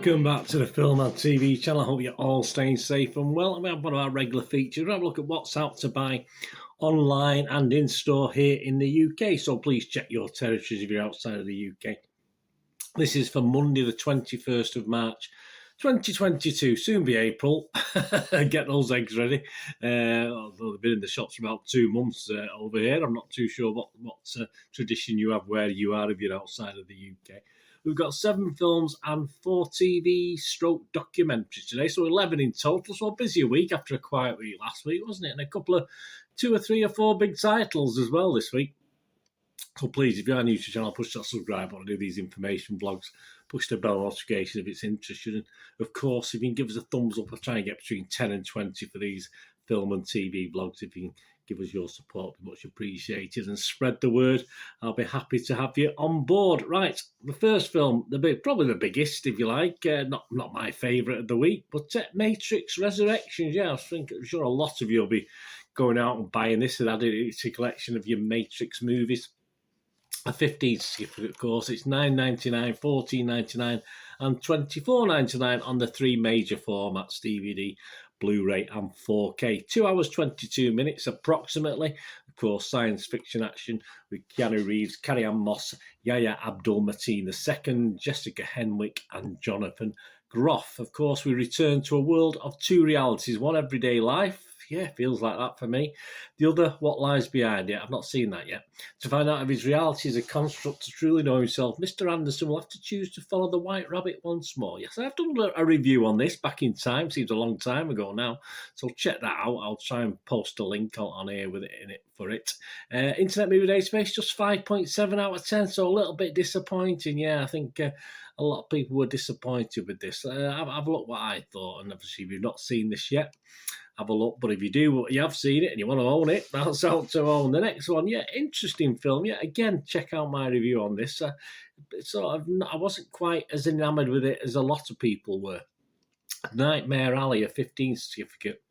Welcome back to the Film and TV channel. I hope you're all staying safe and well. We have one of our regular features. We'll have a look at what's out to buy online and in store here in the UK. So please check your territories if you're outside of the UK. This is for Monday, the 21st of March, 2022. Soon be April. Get those eggs ready. Although they've been in the shops for about 2 months over here. I'm not too sure what tradition you have where you are if you're outside of the UK. We've got 7 films and 4 TV stroke documentaries today, so 11 in total. So a busy week after a quiet week last week, wasn't it? And a couple of 2 or 3 or 4 big titles as well this week. So please, if you are new to the channel, push that subscribe button, do these information vlogs, push the bell notification if it's interested. And of course, if you can give us a thumbs up, I'll try and get between 10 and 20 for these film and TV vlogs. If you can give us your support, it'd be much appreciated, and spread the word. I'll be happy to have you on board. Right, the first film, probably the biggest, if you like, not my favourite of the week, but Matrix Resurrections. Yeah, I'm sure a lot of you will be going out and buying this and adding it to a collection of your Matrix movies. A 15 certificate, of course. It's $9.99, $14.99 and $24.99 on the 3 major formats: DVD, Blu-ray and 4K. 2 hours, 22 minutes approximately. Of course, science fiction action with Keanu Reeves, Carrie-Anne Moss, Yahya Abdul-Mateen II, Jessica Henwick and Jonathan Groff. Of course, we return to a world of 2 realities. One, everyday life. Yeah, feels like that for me. The other, what lies behind it. I've not seen that yet. To find out if his reality is a construct to truly know himself, Mr. Anderson will have to choose to follow the White Rabbit once more. Yes, I've done a review on this back in time. Seems a long time ago now. So check that out. I'll try and post a link on here with it in it for it. Internet Movie Database, just 5.7 out of 10. So a little bit disappointing. Yeah, I think a lot of people were disappointed with this. Have a look what I thought. And obviously, if you've not seen this yet, have a look. But if you do, you have seen it and you want to own it, that's out to own. The next one, yeah, interesting film. Yeah, again, check out my review on this. I wasn't quite as enamoured with it as a lot of people were. Nightmare Alley, a 15 certificate,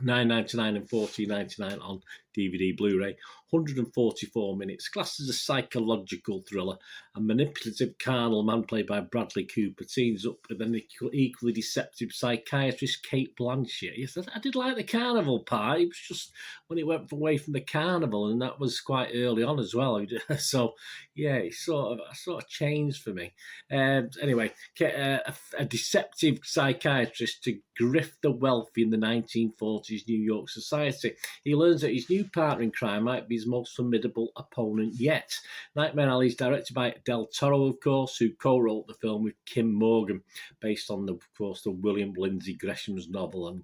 $9.99 and $14.99 on DVD, Blu-ray, 144 minutes. Classed as a psychological thriller. A manipulative carnal man played by Bradley Cooper teams up with an equally deceptive psychiatrist, Kate Blanchett. Yes, I did like the carnival part. It was just when it went away from the carnival, and that was quite early on as well. So yeah, it sort of changed for me. Anyway, a deceptive psychiatrist to grift the wealthy in the 1940s New York society. He learns that his new partner in crime might be his most formidable opponent yet. Nightmare Alley is directed by Del Toro, of course, who co-wrote the film with Kim Morgan, based on, of course, the William Lindsay Gresham's novel, and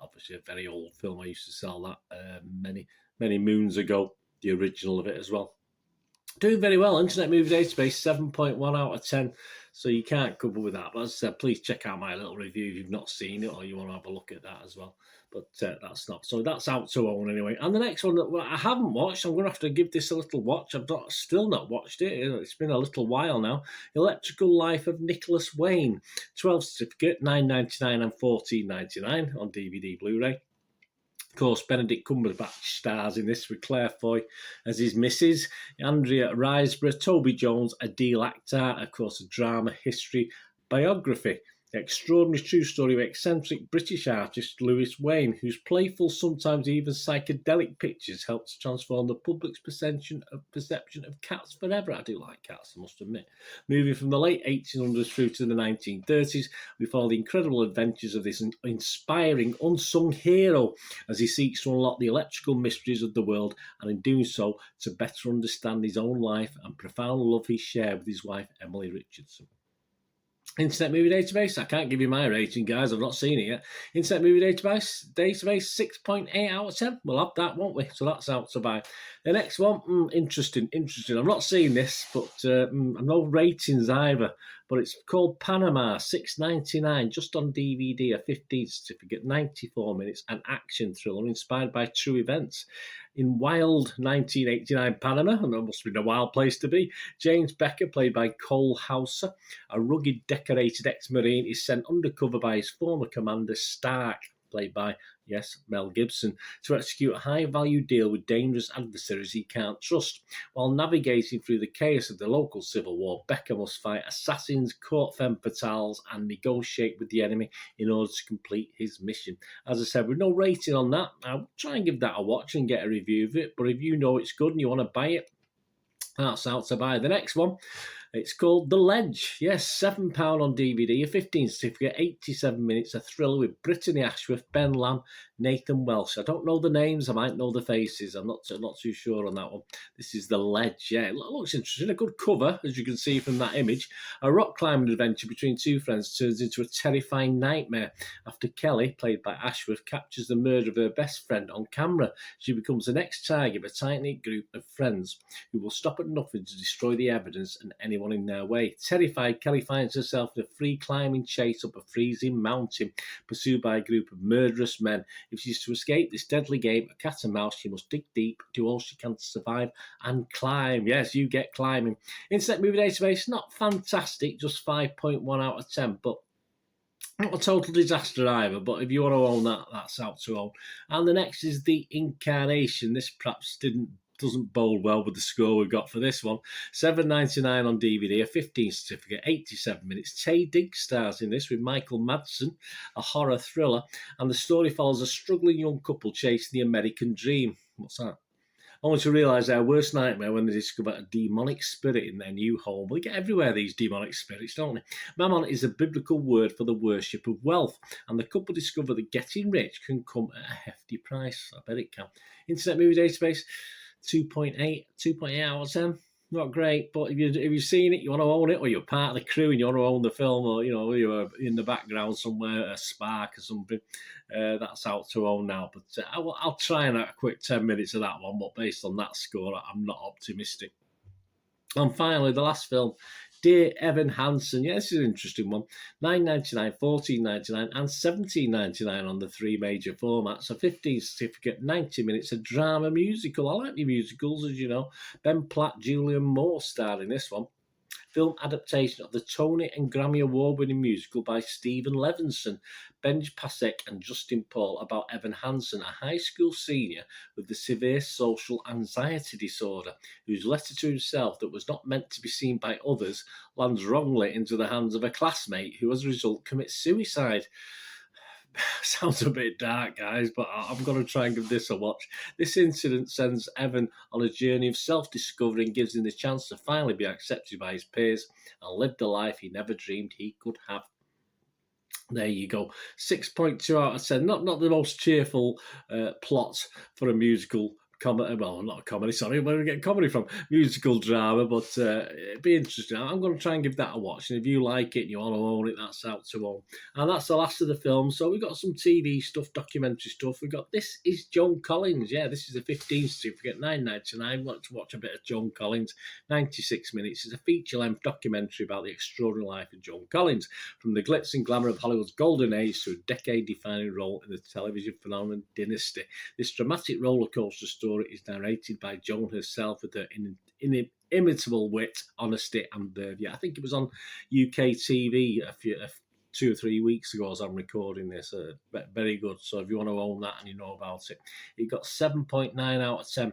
obviously a very old film. I used to sell that many moons ago, the original of it as well. Doing very well. Internet Movie Database, 7.1 out of 10. So you can't couple with that. But as I said, please check out my little review if you've not seen it or you want to have a look at that as well. But that's not. So that's out to own anyway. And the next one that I haven't watched, I'm going to have to give this a little watch. I've still not watched it. It's been a little while now. Electrical Life of Nicholas Wayne. 12 certificate, $9.99 and $14.99 on DVD, Blu-ray. Of course, Benedict Cumberbatch stars in this with Claire Foy as his missus, Andrea Riseborough, Toby Jones, Adil Akhtar, of course, a drama history biography. The extraordinary true story of eccentric British artist Lewis Wayne, whose playful, sometimes even psychedelic pictures helped to transform the public's perception of cats forever. I do like cats, I must admit. Moving from the late 1800s through to the 1930s, we follow the incredible adventures of this inspiring, unsung hero as he seeks to unlock the electrical mysteries of the world, and in doing so, to better understand his own life and profound love he shared with his wife, Emily Richardson. Internet Movie Database, I can't give you my rating, guys. I've not seen it yet. Internet Movie Database, 6.8 out of 10. We'll have that, won't we? So that's out to buy. The next one, interesting. I've not seen this, but no ratings either. But it's called Panama, $6.99, just on DVD, a 15 certificate, 94 minutes, an action thriller inspired by true events. In wild 1989 Panama, and that must have been a wild place to be, James Becker, played by Colin Hulston, a rugged, decorated ex-Marine, is sent undercover by his former commander, Stark. played by, yes, Mel Gibson, to execute a high-value deal with dangerous adversaries he can't trust. While navigating through the chaos of the local civil war, Becker must fight assassins, court femme fatales, and negotiate with the enemy in order to complete his mission. As I said, with no rating on that, I'll try and give that a watch and get a review of it, but if you know it's good and you want to buy it, that's out to buy. The next one, it's called The Ledge. Yes, £7 on DVD, a 15 certificate, 87 minutes, a thriller with Brittany Ashworth, Ben Lamb, Nathan Welsh. I don't know the names, I might know the faces. I'm not too sure on that one. This is The Ledge. Yeah, it looks interesting. A good cover, as you can see from that image. A rock climbing adventure between two friends turns into a terrifying nightmare after Kelly, played by Ashworth, captures the murder of her best friend on camera. She becomes the next target of a tight-knit group of friends who will stop at nothing to destroy the evidence and anyone in their way. Terrified, Kelly finds herself in a free climbing chase up a freezing mountain, pursued by a group of murderous men. If she's to escape this deadly game of cat and mouse, she must dig deep, do all she can to survive, and climb. Yes, you get climbing. Internet Movie Database, not fantastic, just 5.1 out of 10, but not a total disaster either, but if you want to own that, that's out to own. And the next is The Incarnation. This perhaps doesn't bode well with the score we've got for this one. $7.99 on DVD, a 15 certificate, 87 minutes. Taye Diggs stars in this with Michael Madsen, a horror thriller, and the story follows a struggling young couple chasing the American dream. What's that? Only to realise their worst nightmare when they discover a demonic spirit in their new home. They get everywhere, these demonic spirits, don't they? Mammon is a biblical word for the worship of wealth, and the couple discover that getting rich can come at a hefty price. I bet it can. Internet Movie Database, 2.8 out of 10. Not great, but if you've seen it, you want to own it, or you're part of the crew and you want to own the film, or you're in the background somewhere, a spark or something, that's out to own now. But I'll try and have a quick 10 minutes of that one, but based on that score, I'm not optimistic. And finally, the last film, Dear Evan Hansen. Yeah, this is an interesting one. $9.99, $14.99 and $17.99 on the three major formats. A 15 certificate, 90 minutes, a drama musical. I like the musicals, as you know. Ben Platt, Julianne Moore starred in this one. Film adaptation of the Tony and Grammy Award-winning musical by Stephen Levinson, Benj Pasek and Justin Paul about Evan Hansen, a high school senior with the severe social anxiety disorder, whose letter to himself that was not meant to be seen by others lands wrongly into the hands of a classmate who as a result commits suicide. Sounds a bit dark, guys, but I'm going to try and give this a watch. This incident sends Evan on a journey of self-discovery and gives him the chance to finally be accepted by his peers and live the life he never dreamed he could have. There you go. 6.2 out of 10. Not the most cheerful plot for a musical comedy. Well, not a comedy, sorry. Where do we get comedy from? Musical drama, but it'd be interesting. I'm going to try and give that a watch. And if you like it and you want to own it, that's out to own. And that's the last of the film. So we've got some TV stuff, documentary stuff. We've got This Is Joan Collins. Yeah, this is a 15 certificate, $9.99. Want to watch a bit of Joan Collins. 96 minutes. It's a feature-length documentary about the extraordinary life of Joan Collins, from the glitz and glamour of Hollywood's golden age to a decade-defining role in the television phenomenon Dynasty. This dramatic rollercoaster story is narrated by Joan herself with her inimitable wit, honesty, and verve. Yeah, I think it was on UK TV 2 or 3 weeks ago as I'm recording this. Very good. So if you want to own that and you know about it, it got 7.9 out of 10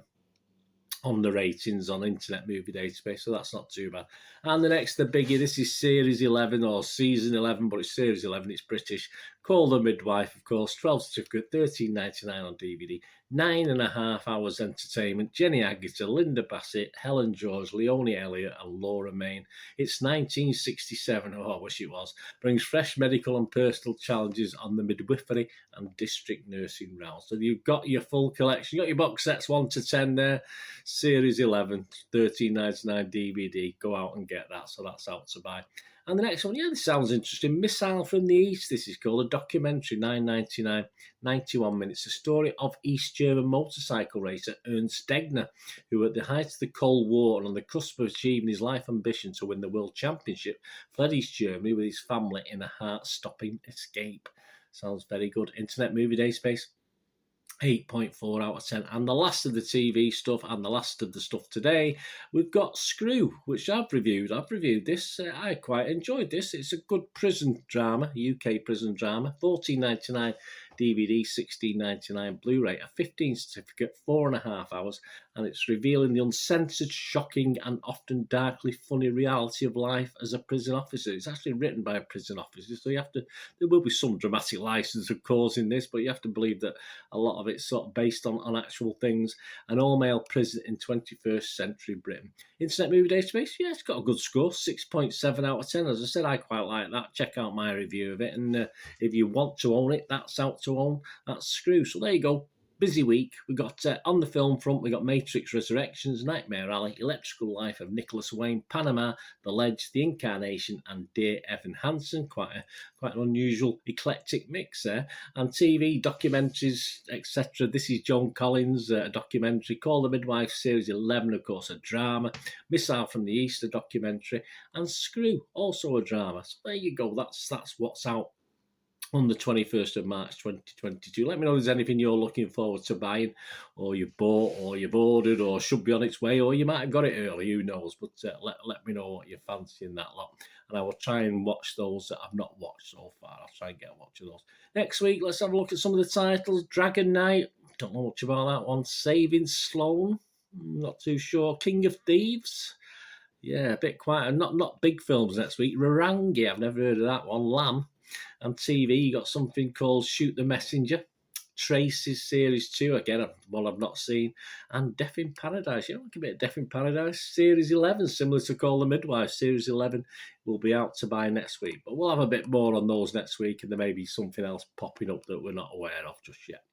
on the ratings on Internet Movie Database, so that's not too bad. And the next, the biggie, this is Series 11 or Season 11, but it's Series 11, it's British. Called The Midwife, of course, 12 certificate, $13.99 on DVD, 9.5 hours entertainment. Jenny Agutter, Linda Bassett, Helen George, Leonie Elliott, and Laura Main. It's 1967, oh, I wish it was. Brings fresh medical and personal challenges on the midwifery and district nursing rounds. So you've got your full collection, you got your box sets 1 to 10 there. Series 11, $13.99 DVD. Go out and get that. So that's out to buy. And the next one, yeah, this sounds interesting. Missile from the East, this is called. A documentary, $9.99, 91 minutes. A story of East German motorcycle racer Ernst Degner, who at the height of the Cold War and on the cusp of achieving his life ambition to win the World Championship, fled East Germany with his family in a heart-stopping escape. Sounds very good. Internet Movie Database, 8.4 out of 10. And the last of the TV stuff and the last of the stuff today, we've got Screw, which I've reviewed. I've reviewed this. I quite enjoyed this. It's a good prison drama, UK prison drama. $14.99 DVD $16.99, Blu-ray a 15 certificate, 4.5 hours, and it's revealing the uncensored, shocking, and often darkly funny reality of life as a prison officer. It's actually written by a prison officer, so there will be some dramatic license, of course, in this, but you have to believe that a lot of it's sort of based on actual things. An all-male prison in 21st century Britain. Internet Movie Database, yeah, it's got a good score, 6.7 out of 10. As I said, I quite like that. Check out my review of it, and if you want to own it, that's out to own. That's Screw. So there you go. Busy week. We got on the film front, we got Matrix Resurrections, Nightmare Alley, Electrical Life of Nicholas Wayne, Panama, The Ledge, The Incarnation, and Dear Evan Hansen. Quite an unusual, eclectic mix there. And TV, documentaries, etc. This is John Collins, a documentary. Call the Midwife, Series 11, of course, a drama. Missile from the East, a documentary. And Screw, also a drama. So there you go. That's what's out on the 21st of March 2022. Let me know if there's anything you're looking forward to buying, or you've bought, or you've ordered, or should be on its way, or you might have got it early, who knows. But let me know what you're fancying that lot. And I will try and watch those that I've not watched so far. I'll try and get a watch of those. Next week, let's have a look at some of the titles. Dragon Knight, don't know much about that one. Saving Sloane, not too sure. King of Thieves, yeah, a bit quiet. Not big films next week. Rarangi, I've never heard of that one. Lamb. And TV, you got something called Shoot the Messenger, Traces Series 2, again, one I've not seen, and Death in Paradise. You know, like a bit of Death in Paradise. Series 11, similar to Call the Midwife. Series 11 will be out to buy next week. But we'll have a bit more on those next week, and there may be something else popping up that we're not aware of just yet.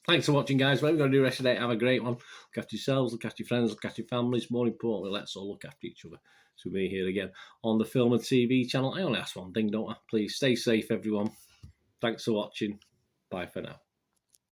Thanks for watching, guys. What we're going to do the rest of the day, have a great one. Look after yourselves, look after your friends, look after your families. More importantly, let's all look after each other. So we'll be here again on the Film and TV channel. I only ask one thing, don't I? Please stay safe, everyone. Thanks for watching. Bye for now.